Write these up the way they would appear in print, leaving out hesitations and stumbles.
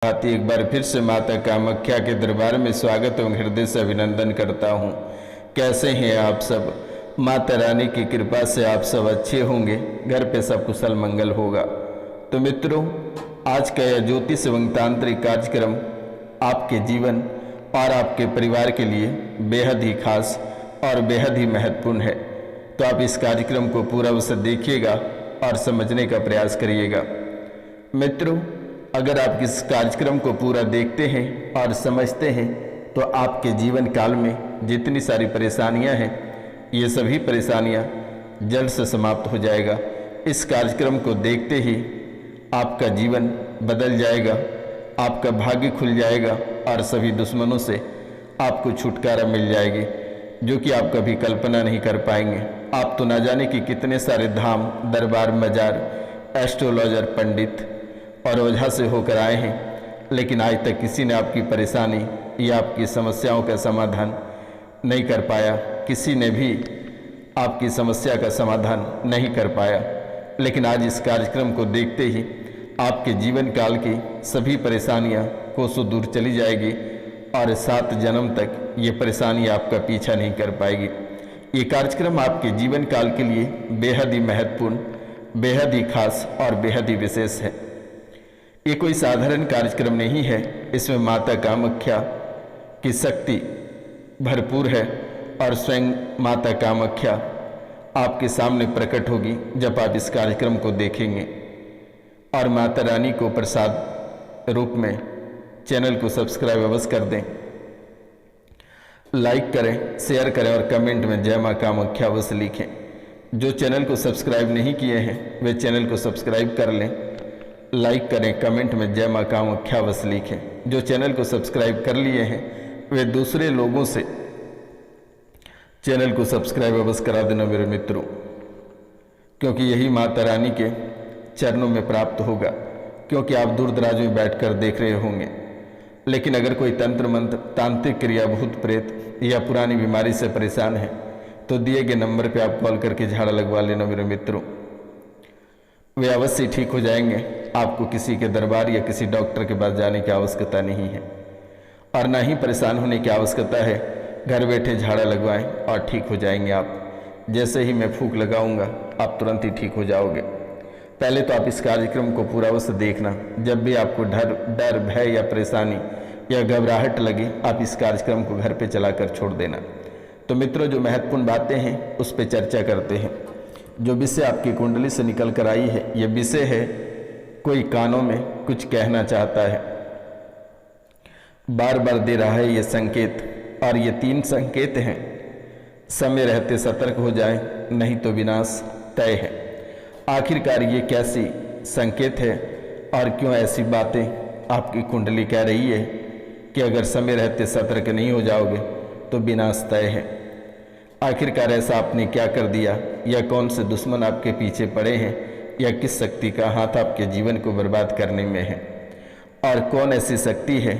भांति एक बार फिर से माता कामाख्या के दरबार में स्वागत एवं हृदय से अभिनंदन करता हूँ। कैसे हैं आप सब? माता रानी की कृपा से आप सब अच्छे होंगे, घर पे सब कुशल मंगल होगा। तो मित्रों, आज का यह ज्योतिष एवं तांत्रिक कार्यक्रम आपके जीवन और आपके परिवार के लिए बेहद ही खास और बेहद ही महत्वपूर्ण है। तो आप इस कार्यक्रम को पूरा अवश्य देखिएगा और समझने का प्रयास करिएगा। मित्रों, अगर आप इस कार्यक्रम को पूरा देखते हैं और समझते हैं तो आपके जीवन काल में जितनी सारी परेशानियां हैं, ये सभी परेशानियां जल्द से समाप्त हो जाएगा। इस कार्यक्रम को देखते ही आपका जीवन बदल जाएगा, आपका भाग्य खुल जाएगा और सभी दुश्मनों से आपको छुटकारा मिल जाएगी, जो कि आप कभी कल्पना नहीं कर पाएंगे। आप तो ना जाने कि कितने सारे धाम, दरबार, मजार, एस्ट्रोलॉजर, पंडित और ओझा से होकर आए हैं, लेकिन आज तक किसी ने आपकी परेशानी या आपकी समस्याओं का समाधान नहीं कर पाया। किसी ने भी आपकी समस्या का समाधान नहीं कर पाया। लेकिन आज इस कार्यक्रम को देखते ही आपके जीवन काल की सभी परेशानियां कोसों दूर चली जाएगी और 7 जन्म तक ये परेशानी आपका पीछा नहीं कर पाएगी। ये कार्यक्रम आपके जीवन काल के लिए बेहद ही महत्वपूर्ण, बेहद ही खास और बेहद ही विशेष है। ये कोई साधारण कार्यक्रम नहीं है। इसमें माता कामाख्या की शक्ति भरपूर है और स्वयं माता कामाख्या आपके सामने प्रकट होगी जब आप इस कार्यक्रम को देखेंगे। और माता रानी को प्रसाद रूप में चैनल को सब्सक्राइब अवश्य कर दें, लाइक करें, शेयर करें और कमेंट में जय मां कामाख्या अवश्य लिखें। जो चैनल को सब्सक्राइब नहीं किए हैं वे चैनल को सब्सक्राइब कर लें, लाइक करें, कमेंट में जय मां कामाख्या अवश्य लिखें। जो चैनल को सब्सक्राइब कर लिए हैं वे दूसरे लोगों से चैनल को सब्सक्राइब अवश्य करा देना मेरे मित्रों, क्योंकि यही माता रानी के चरणों में प्राप्त होगा। क्योंकि आप दूर दराज में बैठकर देख रहे होंगे, लेकिन अगर कोई तंत्र मंत्र, तांत्रिक क्रिया, भूत प्रेत या पुरानी बीमारी से परेशान है तो दिए गए नंबर पर आप कॉल करके झाड़ा लगवा लेना मेरे मित्रों, वे अवश्य ठीक हो जाएंगे। आपको किसी के दरबार या किसी डॉक्टर के पास जाने की आवश्यकता नहीं है और ना ही परेशान होने की आवश्यकता है। घर बैठे झाड़ा लगवाएं और ठीक हो जाएंगे आप। जैसे ही मैं फूंक लगाऊंगा आप तुरंत ही ठीक हो जाओगे। पहले तो आप इस कार्यक्रम को पूरा अवश्य देखना। जब भी आपको डर, भय या परेशानी या घबराहट लगे, आप इस कार्यक्रम को घर पे चलाकर छोड़ देना। तो मित्रों, जो महत्वपूर्ण बातें हैं उस पर चर्चा करते हैं। जो विषय आपकी कुंडली से निकल कर आई है, ये विषय है कोई कानों में कुछ कहना चाहता है, बार बार दे रहा है ये संकेत। और ये 3 संकेत हैं। समय रहते सतर्क हो जाएं, नहीं तो विनाश तय है। आखिरकार ये कैसी संकेत है और क्यों ऐसी बातें आपकी कुंडली कह रही है कि अगर समय रहते सतर्क नहीं हो जाओगे तो विनाश तय है? आखिरकार ऐसा आपने क्या कर दिया, या कौन से दुश्मन आपके पीछे पड़े हैं, या किस शक्ति का हाथ आपके जीवन को बर्बाद करने में है? और कौन ऐसी शक्ति है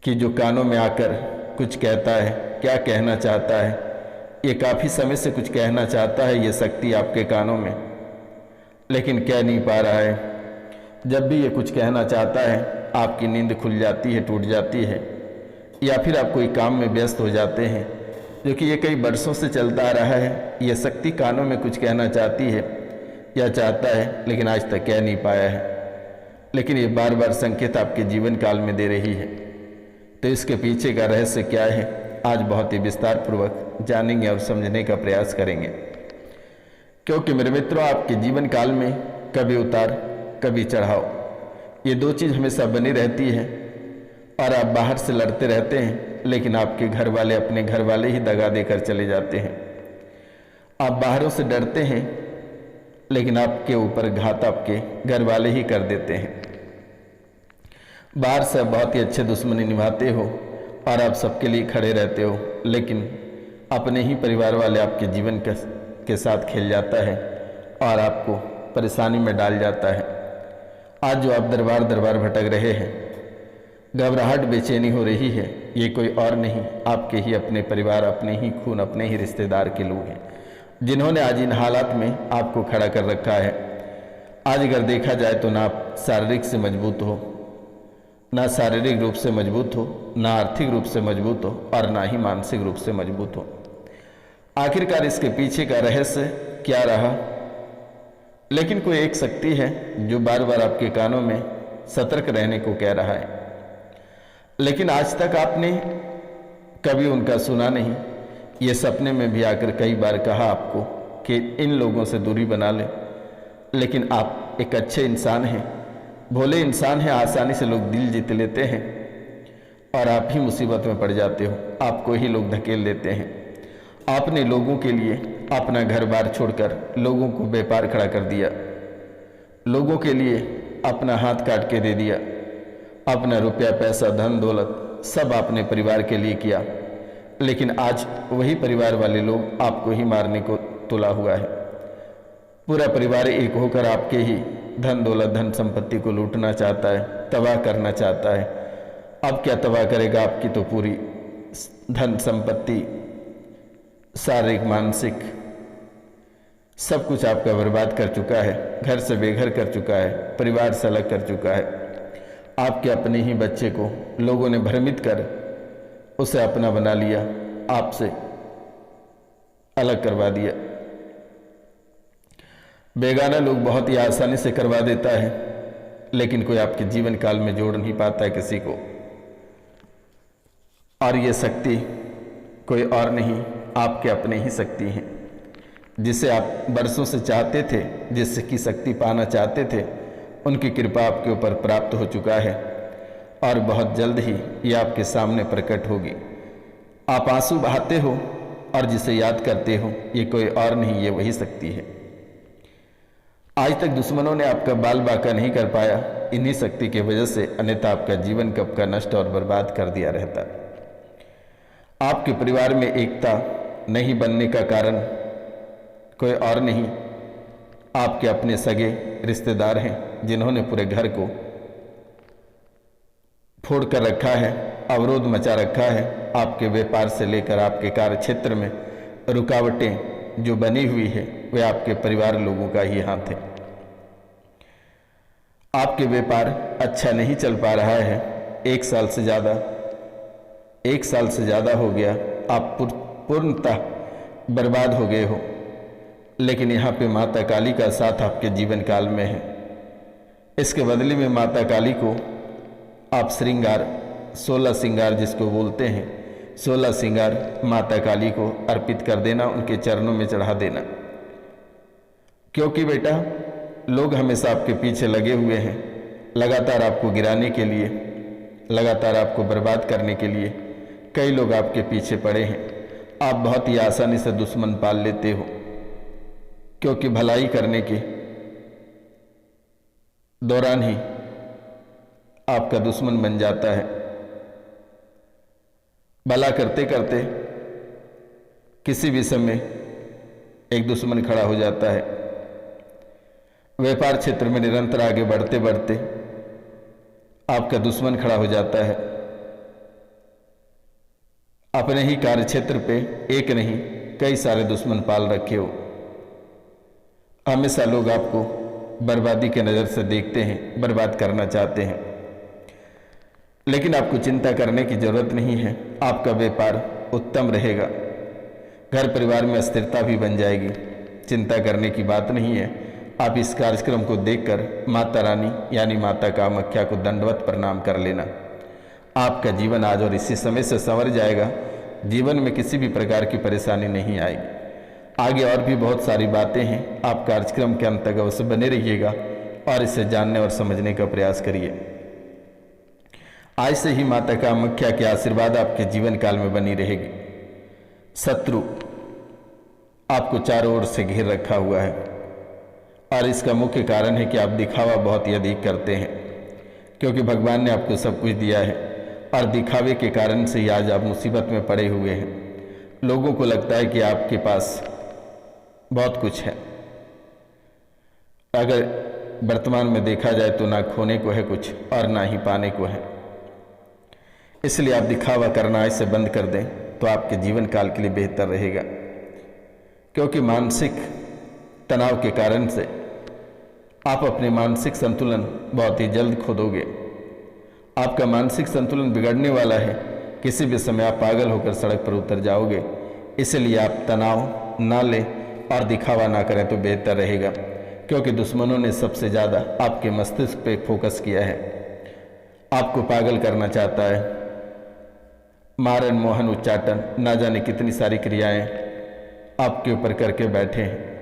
कि जो कानों में आकर कुछ कहता है? क्या कहना चाहता है? ये काफ़ी समय से कुछ कहना चाहता है ये शक्ति आपके कानों में, लेकिन कह नहीं पा रहा है। जब भी ये कुछ कहना चाहता है आपकी नींद खुल जाती है, टूट जाती है, या फिर आप कोई काम में व्यस्त हो जाते हैं, जो कि ये कई वर्षों से चलता आ रहा है। ये शक्ति कानों में कुछ कहना चाहती है या चाहता है, लेकिन आज तक कह नहीं पाया है। लेकिन ये बार बार संकेत आपके जीवन काल में दे रही है। तो इसके पीछे का रहस्य क्या है, आज बहुत ही विस्तार पूर्वक जानेंगे और समझने का प्रयास करेंगे। क्योंकि मेरे मित्रों, आपके जीवन काल में कभी उतार कभी चढ़ाव, ये 2 चीज़ हमेशा बनी रहती है। और आप बाहर से लड़ते रहते हैं, लेकिन आपके घर वाले, अपने घर वाले ही दगा देकर चले जाते हैं। आप बाहरों से डरते हैं, लेकिन आपके ऊपर घात आपके घर वाले ही कर देते हैं। बाहर से बहुत ही अच्छे दुश्मनी निभाते हो और आप सबके लिए खड़े रहते हो, लेकिन अपने ही परिवार वाले आपके जीवन के साथ खेल जाता है और आपको परेशानी में डाल जाता है। आज जो आप दरबार दरबार भटक रहे हैं, घबराहट, बेचैनी हो रही है, ये कोई और नहीं, आपके ही अपने परिवार, अपने ही खून, अपने ही रिश्तेदार के लोग हैं, जिन्होंने आज इन हालात में आपको खड़ा कर रखा है। आज अगर देखा जाए तो ना आप शारीरिक से मजबूत हो, ना शारीरिक रूप से मजबूत हो, ना आर्थिक रूप से मजबूत हो और ना ही मानसिक रूप से मजबूत हो। आखिरकार इसके पीछे का रहस्य क्या रहा? लेकिन कोई एक शक्ति है जो बार बार आपके कानों में सतर्क रहने को कह रहा है, लेकिन आज तक आपने कभी उनका सुना नहीं। ये सपने में भी आकर कई बार कहा आपको कि इन लोगों से दूरी बना ले, लेकिन आप एक अच्छे इंसान हैं, भोले इंसान हैं, आसानी से लोग दिल जीत लेते हैं और आप ही मुसीबत में पड़ जाते हो, आपको ही लोग धकेल देते हैं। आपने लोगों के लिए अपना घर बार छोड़कर लोगों को व्यापार खड़ा कर दिया, लोगों के लिए अपना हाथ काट के दे दिया, अपना रुपया पैसा धन दौलत सब आपने परिवार के लिए किया, लेकिन आज वही परिवार वाले लोग आपको ही मारने को तुला हुआ है। पूरा परिवार एक होकर आपके ही धन दौलत धन संपत्ति को लूटना चाहता है, तबाह करना चाहता है। अब क्या तबाह करेगा? आपकी तो पूरी धन संपत्ति, शारीरिक मानसिक सब कुछ आपका बर्बाद कर चुका है, घर से बेघर कर चुका है, परिवार से अलग कर चुका है। आपके अपने ही बच्चे को लोगों ने भ्रमित कर उसे अपना बना लिया, आपसे अलग करवा दिया। बेगाना लोग बहुत ही आसानी से करवा देता है, लेकिन कोई आपके जीवन काल में जोड़ नहीं पाता है किसी को। और ये शक्ति कोई और नहीं, आपके अपने ही शक्ति हैं, जिसे आप बरसों से चाहते थे, जिसकी शक्ति पाना चाहते थे, उनकी कृपा आपके ऊपर प्राप्त हो चुका है और बहुत जल्द ही ये आपके सामने प्रकट होगी। आप आंसू बहाते हो और जिसे याद करते हो, ये कोई और नहीं, ये वही शक्ति है। आज तक दुश्मनों ने आपका बाल बांका नहीं कर पाया इन्हीं शक्ति की वजह से, अन्यथा आपका जीवन कब का नष्ट और बर्बाद कर दिया रहता। आपके परिवार में एकता नहीं बनने का कारण कोई और नहीं, आपके अपने सगे रिश्तेदार हैं, जिन्होंने पूरे घर को फोड़ कर रखा है, अवरोध मचा रखा है। आपके व्यापार से लेकर आपके कार्य क्षेत्र में रुकावटें जो बनी हुई है, वे आपके परिवार लोगों का ही हाथ है। आपके व्यापार अच्छा नहीं चल पा रहा है, एक साल से ज़्यादा हो गया, आप पूर्णतः बर्बाद हो गए हो। लेकिन यहाँ पे माता काली का साथ आपके जीवन काल में है। इसके बदले में माता काली को आप श्रृंगार, 16 श्रृंगार जिसको बोलते हैं, 16 श्रृंगार माता काली को अर्पित कर देना, उनके चरणों में चढ़ा देना। क्योंकि बेटा, लोग हमेशा आपके पीछे लगे हुए हैं, लगातार आपको गिराने के लिए, लगातार आपको बर्बाद करने के लिए कई लोग आपके पीछे पड़े हैं। आप बहुत ही आसानी से दुश्मन पाल लेते हो, क्योंकि भलाई करने के दौरान ही आपका दुश्मन बन जाता है। भला करते करते किसी भी समय एक दुश्मन खड़ा हो जाता है। व्यापार क्षेत्र में निरंतर आगे बढ़ते बढ़ते आपका दुश्मन खड़ा हो जाता है। अपने ही कार्य क्षेत्र पे एक नहीं कई सारे दुश्मन पाल रखे हो। हमेशा लोग आपको बर्बादी के नज़र से देखते हैं, बर्बाद करना चाहते हैं, लेकिन आपको चिंता करने की जरूरत नहीं है। आपका व्यापार उत्तम रहेगा, घर परिवार में स्थिरता भी बन जाएगी, चिंता करने की बात नहीं है। आप इस कार्यक्रम को देखकर माता रानी यानी माता कामाख्या को दंडवत प्रणाम कर लेना। आपका जीवन आज और इसी समय से संवर जाएगा, जीवन में किसी भी प्रकार की परेशानी नहीं आएगी। आगे और भी बहुत सारी बातें हैं, आप कार्यक्रम के अंत तक अवश्य बने रहिएगा और इसे जानने और समझने का प्रयास करिए। आज से ही माता कामाख्या के आशीर्वाद आपके जीवन काल में बनी रहेगी। शत्रु आपको चारों ओर से घेर रखा हुआ है और इसका मुख्य कारण है कि आप दिखावा बहुत ही अधिक करते हैं, क्योंकि भगवान ने आपको सब कुछ दिया है और दिखावे के कारण से ही आज आप मुसीबत में पड़े हुए हैं। लोगों को लगता है कि आपके पास बहुत कुछ है, अगर वर्तमान में देखा जाए तो ना खोने को है कुछ और ना ही पाने को है। इसलिए आप दिखावा करना ऐसे बंद कर दें तो आपके जीवन काल के लिए बेहतर रहेगा, क्योंकि मानसिक तनाव के कारण से आप अपने मानसिक संतुलन बहुत ही जल्द खो दोगे आपका मानसिक संतुलन बिगड़ने वाला है। किसी भी समय आप पागल होकर सड़क पर उतर जाओगे। इसलिए आप तनाव ना लें और दिखावा ना करें तो बेहतर रहेगा, क्योंकि दुश्मनों ने सबसे ज़्यादा आपके मस्तिष्क पे फोकस किया है, आपको पागल करना चाहता है। मारन मोहन उच्चाटन ना जाने कितनी सारी क्रियाएं आपके ऊपर करके बैठे हैं।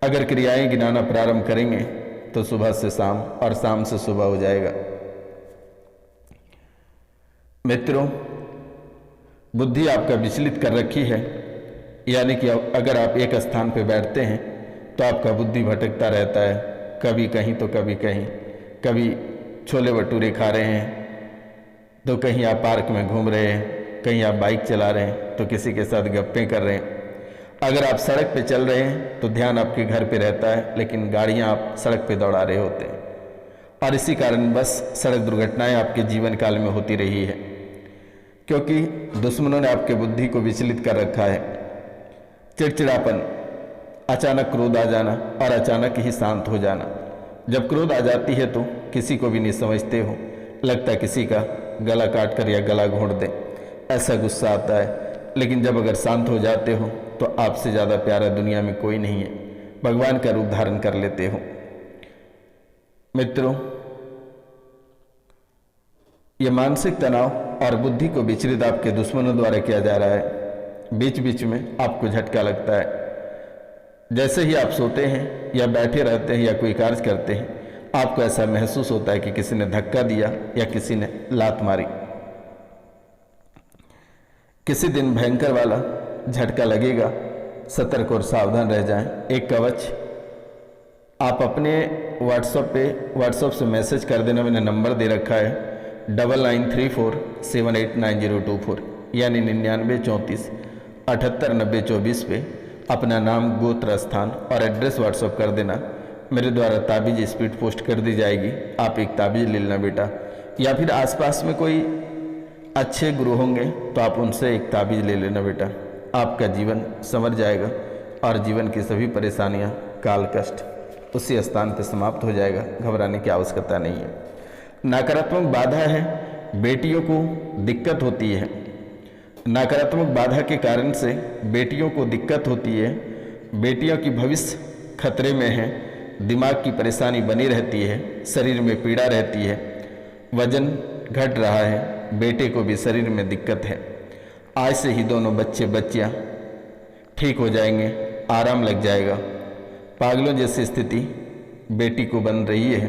अगर क्रियाएं गिनाना प्रारंभ करेंगे तो सुबह से शाम और शाम से सुबह हो जाएगा। मित्रों, बुद्धि आपका विचलित कर रखी है, यानी कि अगर आप एक स्थान पर बैठते हैं तो आपका बुद्धि भटकता रहता है, कभी कहीं तो कभी कहीं। कभी छोले भटूरे खा रहे हैं तो कहीं आप पार्क में घूम रहे हैं, कहीं आप बाइक चला रहे हैं तो किसी के साथ गप्पें कर रहे हैं। अगर आप सड़क पे चल रहे हैं तो ध्यान आपके घर पे रहता है, लेकिन गाड़ियां आप सड़क पे दौड़ा रहे होते हैं। और इसी कारण बस सड़क दुर्घटनाएं आपके जीवन काल में होती रही है, क्योंकि दुश्मनों ने आपके बुद्धि को विचलित कर रखा है। चिड़चिड़ापन, अचानक क्रोध आ जाना और अचानक ही शांत हो जाना। जब क्रोध आ जाती है तो किसी को भी नहीं समझते हो, लगता है किसी का गला काट कर या गला घोंट दे, ऐसा गुस्सा आता है। लेकिन जब अगर शांत हो जाते हो तो आपसे ज़्यादा प्यारा दुनिया में कोई नहीं है, भगवान का रूप धारण कर लेते हो। मित्रों, ये मानसिक तनाव और बुद्धि को विचलित आपके दुश्मनों द्वारा किया जा रहा है। बीच बीच में आपको झटका लगता है। जैसे ही आप सोते हैं या बैठे रहते हैं या कोई कार्य करते हैं, आपको ऐसा महसूस होता है कि किसी ने धक्का दिया या किसी ने लात मारी। किसी दिन भयंकर वाला झटका लगेगा, सतर्क और सावधान रह जाएं। एक कवच आप अपने व्हाट्सएप से मैसेज कर देना, मैंने नंबर दे रखा है 9934789024, यानी 9934789024 पे अपना नाम, गोत्र, स्थान और एड्रेस व्हाट्सएप कर देना। मेरे द्वारा ताबीज़ स्पीड पोस्ट कर दी जाएगी। आप एक ताबीज़ ले लेना बेटा, या फिर आसपास में कोई अच्छे गुरु होंगे तो आप उनसे एक ताबीज़ ले लेना बेटा। आपका जीवन संवर जाएगा और जीवन की सभी परेशानियां, काल कष्ट उसी स्थान पर समाप्त हो जाएगा। घबराने की आवश्यकता नहीं है। नकारात्मक बाधा है, बेटियों को दिक्कत होती है। नकारात्मक बाधा के कारण से बेटियों को दिक्कत होती है। बेटियों की भविष्य खतरे में है, दिमाग की परेशानी बनी रहती है, शरीर में पीड़ा रहती है, वजन घट रहा है, बेटे को भी शरीर में दिक्कत है। आज से ही दोनों बच्चे बच्चियां ठीक हो जाएंगे, आराम लग जाएगा। पागलों जैसी स्थिति बेटी को बन रही है।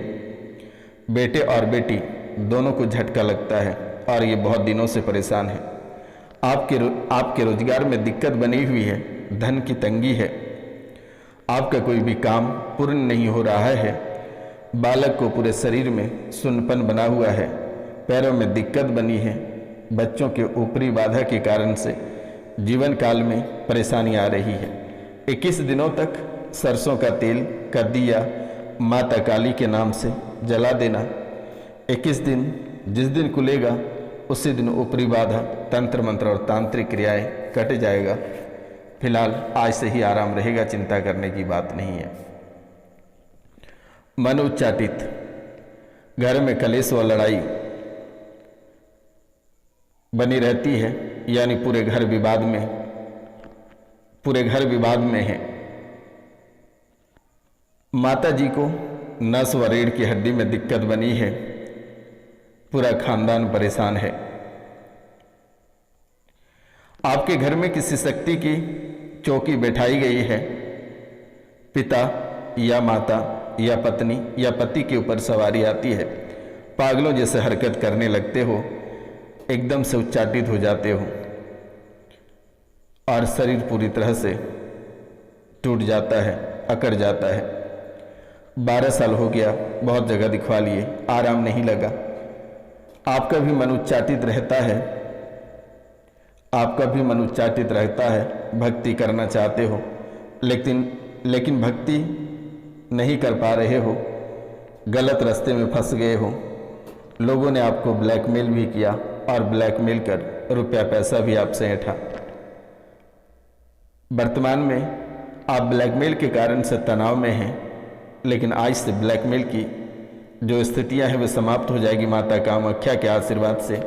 बेटे और बेटी दोनों को झटका लगता है और ये बहुत दिनों से परेशान है। आपके रोजगार में दिक्कत बनी हुई है, धन की तंगी है, आपका कोई भी काम पूर्ण नहीं हो रहा है। बालक को पूरे शरीर में सुन्नपन बना हुआ है, पैरों में दिक्कत बनी है। बच्चों के ऊपरी बाधा के कारण से जीवन काल में परेशानी आ रही है। 21 दिनों तक सरसों का तेल का दिया माता काली के नाम से जला देना। 21 दिन जिस दिन खुलेगा उसी दिन ऊपरी बाधा, तंत्र मंत्र और तांत्रिक क्रियाएं कट जाएगा। फिलहाल आज से ही आराम रहेगा, चिंता करने की बात नहीं है। मन उच्चाटित, घर में कलेश व लड़ाई बनी रहती है, यानी पूरे घर विवाद में है। माता जी को नस व रीढ़ की हड्डी में दिक्कत बनी है, पूरा खानदान परेशान है। आपके घर में किसी शक्ति की चौकी बैठाई गई है, पिता या माता या पत्नी या पति के ऊपर सवारी आती है। पागलों जैसे हरकत करने लगते हो, एकदम से उच्चाटित हो जाते हो और शरीर पूरी तरह से टूट जाता है, अकड़ जाता है। 12 साल हो गया, बहुत जगह दिखवा लिए, आराम नहीं लगा। आपका भी मन उच्चाटित रहता है, भक्ति करना चाहते हो, लेकिन भक्ति नहीं कर पा रहे हो, गलत रास्ते में फंस गए हो। लोगों ने आपको ब्लैकमेल भी किया और ब्लैकमेल कर रुपया पैसा भी आपसे ऐंठा। वर्तमान में आप ब्लैकमेल के कारण से तनाव में हैं, लेकिन आज से ब्लैकमेल की जो स्थितियां हैं वो समाप्त हो जाएगी माता कामाख्या के आशीर्वाद से।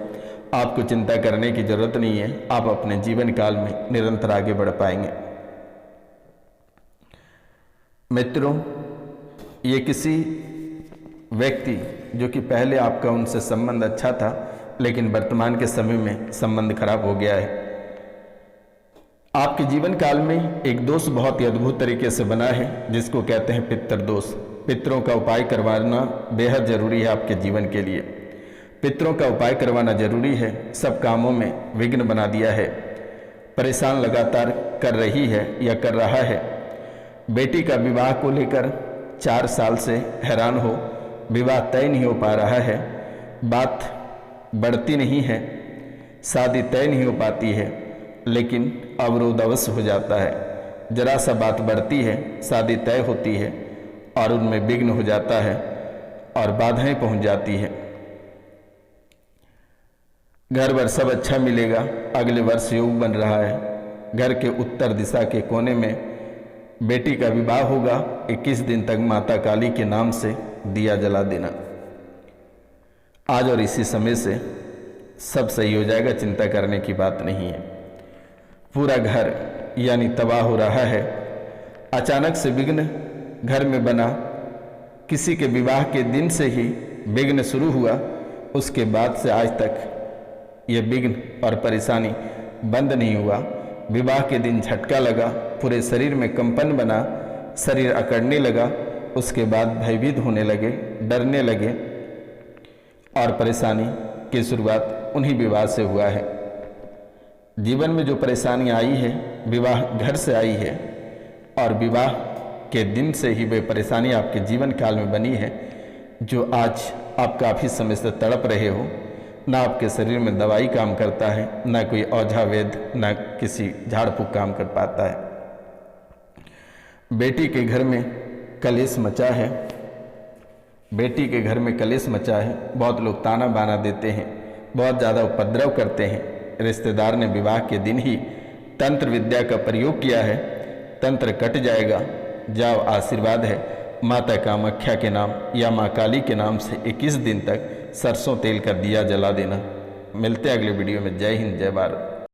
आपको चिंता करने की जरूरत नहीं है, आप अपने जीवन काल में निरंतर आगे बढ़ पाएंगे। मित्रों, ये किसी व्यक्ति जो कि पहले आपका उनसे संबंध अच्छा था लेकिन वर्तमान के समय में संबंध खराब हो गया है। आपके जीवन काल में एक दोष बहुत ही अद्भुत तरीके से बना है जिसको कहते हैं पितृ दोष। पितरों का उपाय करवाना बेहद जरूरी है आपके जीवन के लिए। पितरों का उपाय करवाना जरूरी है, सब कामों में विघ्न बना दिया है, परेशान लगातार कर रही है या कर रहा है। बेटी का विवाह को लेकर 4 साल से हैरान हो, विवाह तय नहीं हो पा रहा है, बात बढ़ती नहीं है, शादी तय नहीं हो पाती है, लेकिन अवरोध अवश्य हो जाता है। जरा सा बात बढ़ती है, शादी तय होती है और उनमें विघ्न हो जाता है और बाधाएं पहुंच जाती है। घर भर सब अच्छा मिलेगा, अगले वर्ष योग बन रहा है। घर के उत्तर दिशा के कोने में बेटी का विवाह होगा। 21 दिन तक माता काली के नाम से दिया जला देना। आज और इसी समय से सब सही हो जाएगा, चिंता करने की बात नहीं है। पूरा घर यानी तबाह हो रहा है। अचानक से विघ्न घर में बना, किसी के विवाह के दिन से ही विघ्न शुरू हुआ, उसके बाद से आज तक ये विघ्न और परेशानी बंद नहीं हुआ। विवाह के दिन झटका लगा, पूरे शरीर में कंपन बना, शरीर अकड़ने लगा, उसके बाद भयभीत होने लगे, डरने लगे और परेशानी की शुरुआत उन्हीं विवाह से हुआ है। जीवन में जो परेशानी आई है विवाह घर से आई है और विवाह के दिन से ही वे परेशानी आपके जीवन काल में बनी है, जो आज आप काफ़ी समय से तड़प रहे हो। ना आपके शरीर में दवाई काम करता है, ना कोई औझा वैद्य, ना किसी झाड़ फूक काम कर पाता है। बेटी के घर में कलेश मचा है, बेटी के घर में कलेश मचा है। बहुत लोग ताना बाना देते हैं, बहुत ज़्यादा उपद्रव करते हैं। रिश्तेदार ने विवाह के दिन ही तंत्र विद्या का प्रयोग किया है, तंत्र कट जाएगा। जाओ, आशीर्वाद है माता कामाख्या के नाम या माँ काली के नाम से 21 दिन तक सरसों तेल का दिया जला देना। मिलते हैं अगले वीडियो में। जय हिंद, जय भारत।